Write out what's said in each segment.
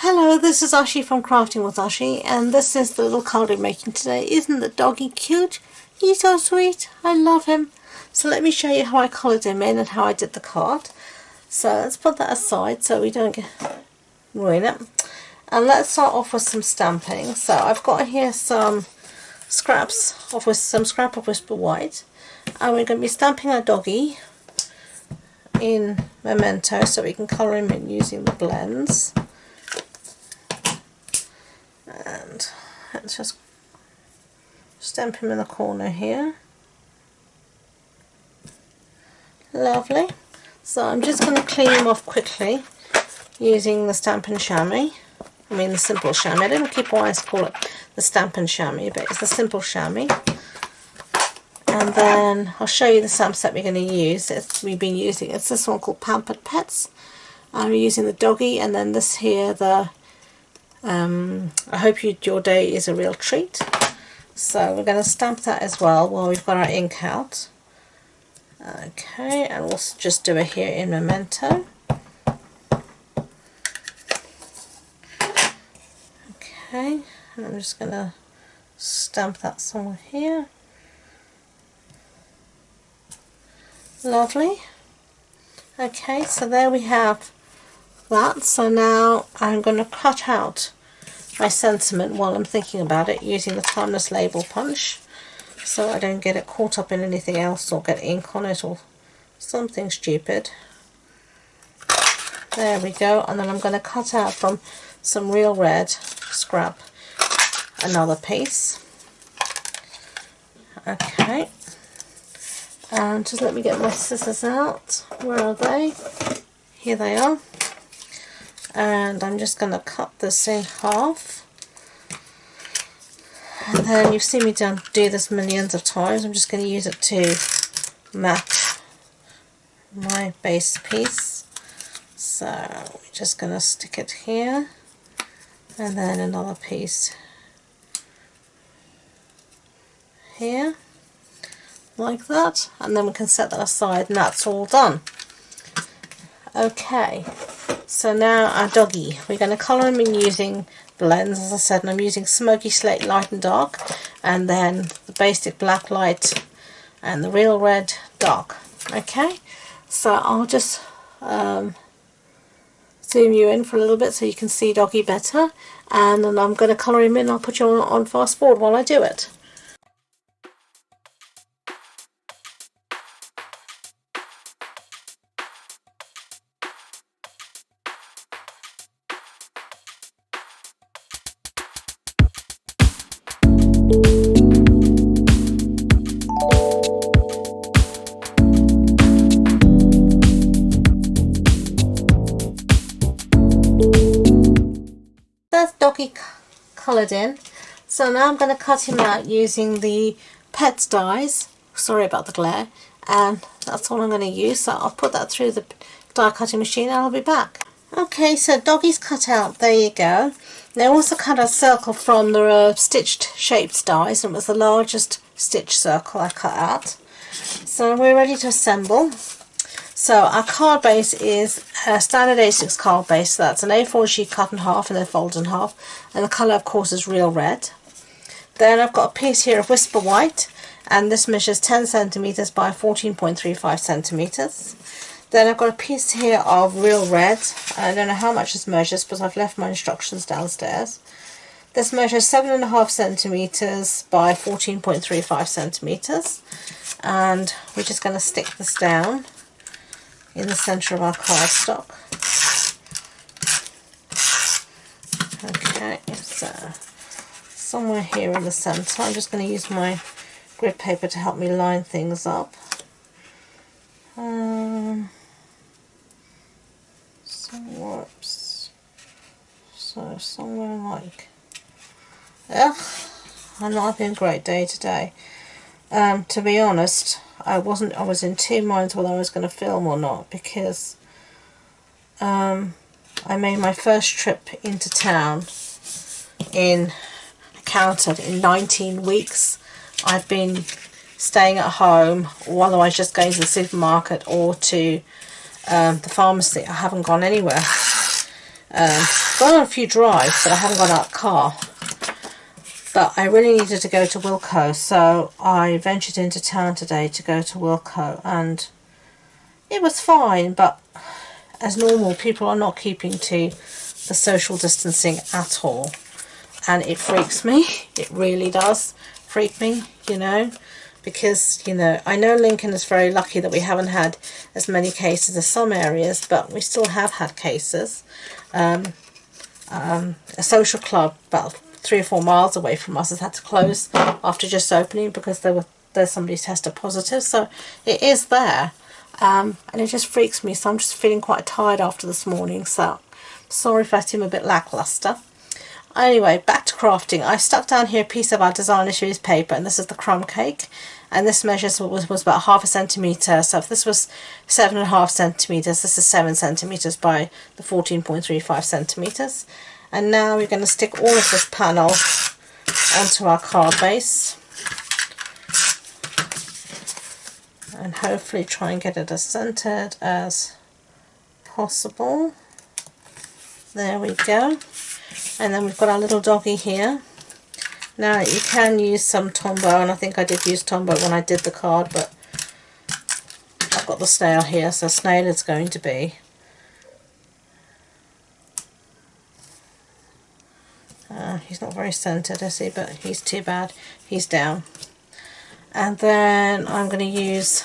Hello, this is Ashi from Crafting with Ashi, and this is the little card we're making today. Isn't the doggy cute? He's so sweet. I love him. So let me show you how I coloured him in and how I did the card. So let's put that aside so we don't ruin it. And let's start off with some stamping. So I've got here some scraps of some scrap of Whisper White, and we're going to be stamping our doggy in Memento so we can colour him in using the blends. And let's just stamp him in the corner here. Lovely. So I'm just going to clean him off quickly using the Stampin' Chamois. I mean the simple chamois. I don't keep wanting to call it the Stampin' Chamois, but it's the simple chamois. And then I'll show you the stamp set we're going to use. We've been using it's this one called Pampered Pets. And we're using the doggy, and then this here, the I hope your day is a real treat. So we're going to stamp that as well while we've got our ink out. Okay, and we'll just do it here in Memento. Okay, and I'm just going to stamp that somewhere here. Lovely. Okay, so there we have that. So now I'm going to cut out my sentiment while I'm thinking about it using the Timeless Label Punch, so I don't get it caught up in anything else or get ink on it or something stupid. There we go. And then I'm going to cut out from some real red scrap another piece. Okay, and just let me get my scissors out. Where are they? Here they are. And I'm just going to cut this in half. And then you've seen me do this millions of times. I'm just going to use it to match my base piece. So we're just going to stick it here, and then another piece here, like that. And then we can set that aside, and that's all done. Okay. So now our doggy, we're going to colour him in using blends, as I said, and I'm using Smoky Slate Light and Dark, and then the basic Black Light and the Real Red Dark. Okay, so I'll just zoom you in for a little bit so you can see doggy better, and then I'm going to colour him in. I'll put you on fast forward while I do it. That's doggy coloured in. So now I'm going to cut him out using the Pets dies. Sorry about the glare. And that's all I'm going to use. So I'll put that through the die cutting machine and I'll be back. Okay, so doggy's cut out. There you go. Now I also cut a circle from the stitched shaped dies, and it was the largest stitch circle I cut out. So we're ready to assemble. So our card base is a standard A6 card base, so that's an A4 sheet cut in half and then folded in half, and the colour of course is Real Red. Then I've got a piece here of Whisper White, and this measures 10 centimetres by 14.35 centimetres. Then I've got a piece here of Real Red. I don't know how much this measures, but I've left my instructions downstairs. This measures 7.5 centimetres by 14.35 centimetres, and we're just going to stick this down in the centre of our cardstock. Okay, so somewhere here in the centre, I'm just going to use my grid paper to help me line things up. So somewhere like, I'm not having a great day today. To be honest, I was in two minds whether I was going to film or not, because I made my first trip into town I counted in 19 weeks. I've been staying at home, or otherwise just going to the supermarket or to the pharmacy. I haven't gone anywhere. Gone on a few drives, but I haven't got out of the car. But I really needed to go to Wilko, so I ventured into town today to go to Wilko, and it was fine, but as normal, people are not keeping to the social distancing at all, and it freaks me. It really does freak me, you know, because, you know, I know Lincoln is very lucky that we haven't had as many cases as some areas, but we still have had cases. A social club about 3 or 4 miles away from us has had to close after just opening because there's somebody tested positive, so it is there, and it just freaks me. So I'm just feeling quite tired after this morning, so sorry if I seem a bit lackluster. Anyway, back to crafting. I stuck down here a piece of our designer series paper, and this is the crumb cake, and this measures was about 1/2 centimetre. So if this was 7.5 centimetres, this is 7 centimetres by the 14.35 centimetres. And now we're going to stick all of this panel onto our card base and hopefully try and get it as centered as possible. There we go. And then we've got our little doggy here. Now you can use some Tombow, and I think I did use Tombow when I did the card, but I've got the snail here, so snail it's going to be. He's not very centered, is he? But he's too bad. He's down. And then I'm going to use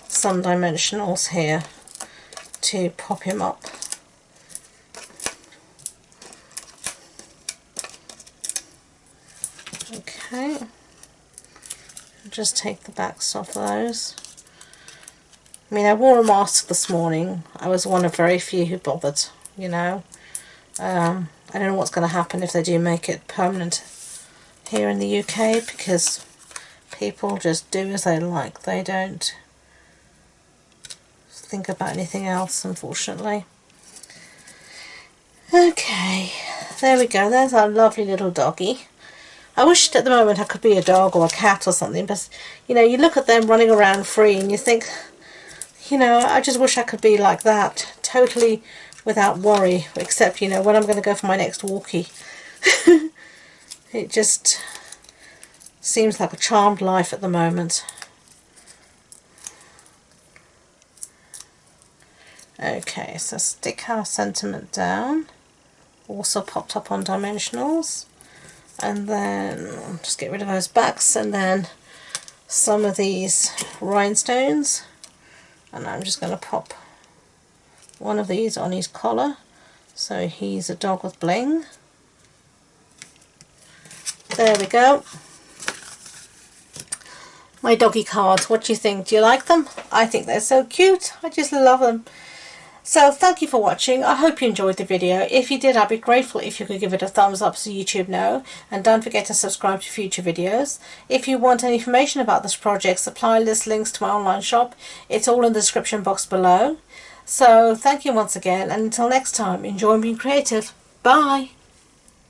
some dimensionals here to pop him up. Okay. Just take the backs off those. I mean, I wore a mask this morning. I was one of very few who bothered, you know. I don't know what's going to happen if they do make it permanent here in the UK, because people just do as they like. They don't think about anything else, unfortunately. Okay, there we go. There's our lovely little doggy. I wish at the moment I could be a dog or a cat or something, but, you know, you look at them running around free and you think, you know, I just wish I could be like that, totally without worry, except, you know, when I'm going to go for my next walkie. It just seems like a charmed life at the moment. Okay, so stick our sentiment down, also popped up on dimensionals, and then just get rid of those backs, and then some of these rhinestones, and I'm just going to pop one of these on his collar, so he's a dog with bling. There we go. My doggy cards, what do you think? Do you like them? I think they're so cute. I just love them. So thank you for watching. I hope you enjoyed the video. If you did, I'd be grateful if you could give it a thumbs up so YouTube know, and don't forget to subscribe to future videos. If you want any information about this project, supply list, links to my online shop, it's all in the description box below. So thank you once again, and until next time, enjoy being creative. Bye!